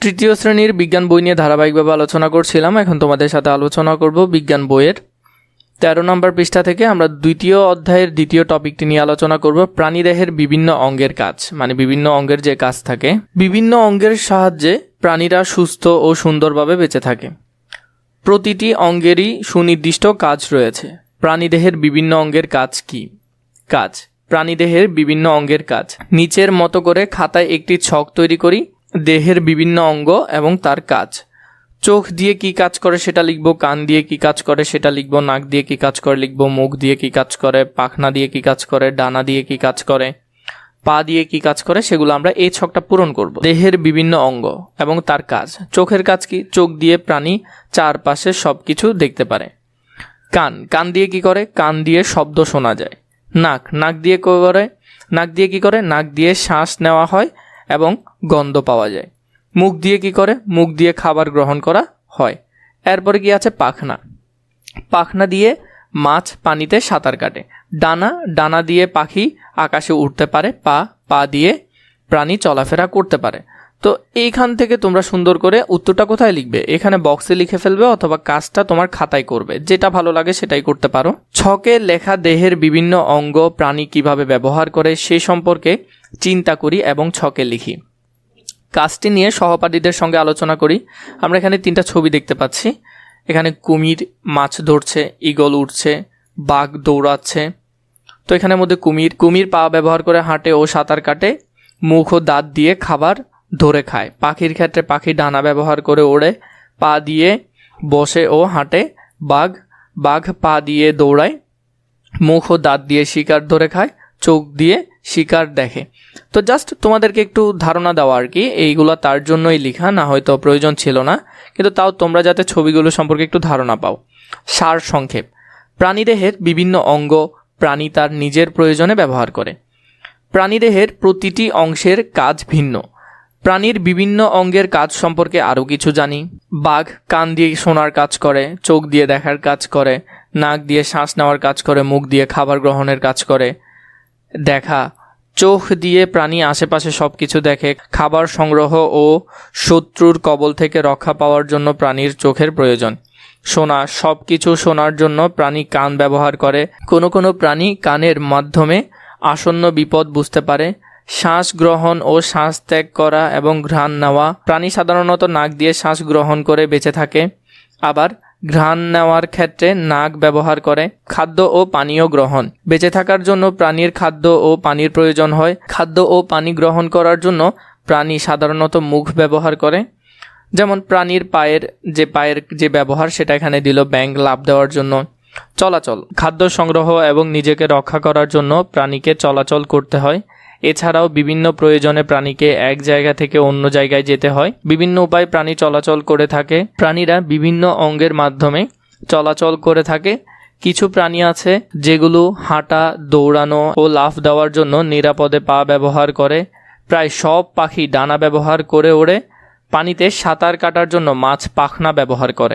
তৃতীয় শ্রেণীর বিজ্ঞান বই নিয়ে ধারাবাহিকভাবে আলোচনা করছিলাম। এখন তোমাদের সাথে আলোচনা করব বিজ্ঞান বইয়ের 13 নম্বর পৃষ্ঠা থেকে। আমরা দ্বিতীয় অধ্যায়ের দ্বিতীয় টপিকটি নিয়ে আলোচনা করব প্রাণীদেহের বিভিন্ন অঙ্গের কাজ, মানে বিভিন্ন অঙ্গের যে কাজ থাকে। বিভিন্ন অঙ্গের সাহায্যে প্রাণীরা সুস্থ ও সুন্দরভাবে বেঁচে থাকে। প্রতিটি অঙ্গেরই সুনির্দিষ্ট কাজ রয়েছে। প্রাণীদেহের বিভিন্ন অঙ্গের কাজ কি? কাজ প্রাণীদেহের বিভিন্ন অঙ্গের কাজ নিচের মতো করে খাতায় একটি ছক তৈরি করি। দেহের বিভিন্ন অঙ্গ এবং তার কাজ। চোখ দিয়ে কি কাজ করে সেটা লিখব, কান দিয়ে কি কাজ করে সেটা লিখব, নাক দিয়ে কি কাজ করে লিখব, মুখ দিয়ে কি কাজ করে, পাখনা দিয়ে কি কাজ করে, ডানা দিয়ে কি কাজ করে, পা দিয়ে কি কাজ করে, সেগুলো আমরা এই ছকটা পূরণ করব। দেহের বিভিন্ন অঙ্গ এবং তার কাজ। চোখের কাজ কি? চোখ দিয়ে প্রাণী চারপাশে সব কিছু দেখতে পারে। কান দিয়ে কি করে? কান দিয়ে শব্দ শোনা যায়। নাক দিয়ে কি করে? নাক দিয়ে শ্বাস নেওয়া হয় এবং গন্ধ পাওয়া যায়। মুখ দিয়ে কি করে? মুখ দিয়ে খাবার গ্রহণ করা হয়। এরপরে কি আছে? পাখনা দিয়ে মাছ পানিতে সাঁতার কাটে। ডানা দিয়ে পাখি আকাশে উঠতে পারে। পা দিয়ে প্রাণী চলাফেরা করতে পারে। তো এইখান থেকে তোমরা সুন্দর করে উত্তরটা কোথায় লিখবে? এখানে বক্সে লিখে ফেলবে অথবা কাজটা তোমার খাতায় করবে, যেটা ভালো লাগে সেটাই করতে পারো। ছকে লেখা দেহের বিভিন্ন অঙ্গ প্রাণী কিভাবে ব্যবহার করে সে সম্পর্কে চিন্তা করি এবং ছকে লিখি। কাজটি নিয়ে সহপাঠীদের সঙ্গে আলোচনা করি। আমরা এখানে 3টা ছবি দেখতে পাচ্ছি। এখানে কুমির মাছ ধরছে, ঈগল উঠছে, বাঘ দৌড়াচ্ছে। তো এখানের মধ্যে কুমির পা ব্যবহার করে হাঁটে ও সাঁতার কাটে। মুখ ও দাঁত দিয়ে খাবার ধরে খায়। পাখির ক্ষেত্রে পাখি ডানা ব্যবহার করে ওড়ে। পা দিয়ে বসে ও হাঁটে। বাঘ পা দিয়ে দৌড়ায়। মুখ ও দাঁত দিয়ে শিকার ধরে খায়। চোখ দিয়ে শিকার দেখে। তো জাস্ট তোমাদেরকে একটু ধারণা দেওয়া আর কি, এইগুলো তার জন্যই লেখা, না হয়তো প্রয়োজন ছিল না, কিন্তু তাও তোমরা যাতে ছবিগুলো সম্পর্কে একটু ধারণা পাও। সার সংক্ষেপ। প্রাণীদেহের বিভিন্ন অঙ্গ প্রাণী তার নিজের প্রয়োজনে ব্যবহার করে। প্রাণীদেহের প্রতিটি অংশের কাজ ভিন্ন। প্রাণীর বিভিন্ন অঙ্গের কাজ সম্পর্কে আরও কিছু জানি। বাঘ কান দিয়ে শোনার কাজ করে, চোখ দিয়ে দেখার কাজ করে, নাক দিয়ে শ্বাস নেওয়ার কাজ করে, মুখ দিয়ে খাবার গ্রহণের কাজ করে। চোখ দিয়ে প্রাণী আশেপাশে সব কিছু দেখে। খাবার সংগ্রহ ও শত্রুর কবল থেকে রক্ষা পাওয়ার জন্য প্রাণীর চোখের প্রয়োজন। সব কিছু শোনার জন্য প্রাণী কান ব্যবহার করে। কোনো প্রাণী কানের মাধ্যমে আসন্ন বিপদ বুঝতে পারে। শ্বাস গ্রহণ ও শ্বাস ত্যাগ করা এবং ঘ্রাণ নেওয়া। প্রাণী সাধারণত নাক দিয়ে শ্বাস গ্রহণ করে বেঁচে থাকে, আবার ঘ্রাণ নেওয়ার ক্ষেত্রে নাক ব্যবহার করে। খাদ্য ও পানীয় গ্রহণ। বেঁচে থাকার জন্য প্রাণীর খাদ্য ও পানির প্রয়োজন হয়। খাদ্য ও পানি গ্রহণ করার জন্য প্রাণী সাধারণত মুখ ব্যবহার করে। যেমন প্রাণীর পায়ের যে ব্যবহার সেটা এখানে দিল, ব্যাঙ লাফ দেওয়ার জন্য। চলাচল। খাদ্য সংগ্রহ এবং নিজেকে রক্ষা করার জন্য প্রাণীকে চলাচল করতে হয়। এছাড়াও বিভিন্ন প্রয়োজনে প্রাণীকে এক জায়গা থেকে অন্য জায়গায় যেতে হয়। বিভিন্ন উপায়ে প্রাণী চলাচল করে থাকে। প্রাণীরা বিভিন্ন অঙ্গের মাধ্যমে চলাচল করে থাকে। কিছু প্রাণী আছে যেগুলো হাঁটা, দৌড়ানো ও লাফ দেওয়ার জন্য নিরাপদে পা ব্যবহার করে। প্রায় সব পাখি ডানা ব্যবহার করে ওড়ে। পানিতে সাঁতার কাটার জন্য মাছ পাখনা ব্যবহার করে।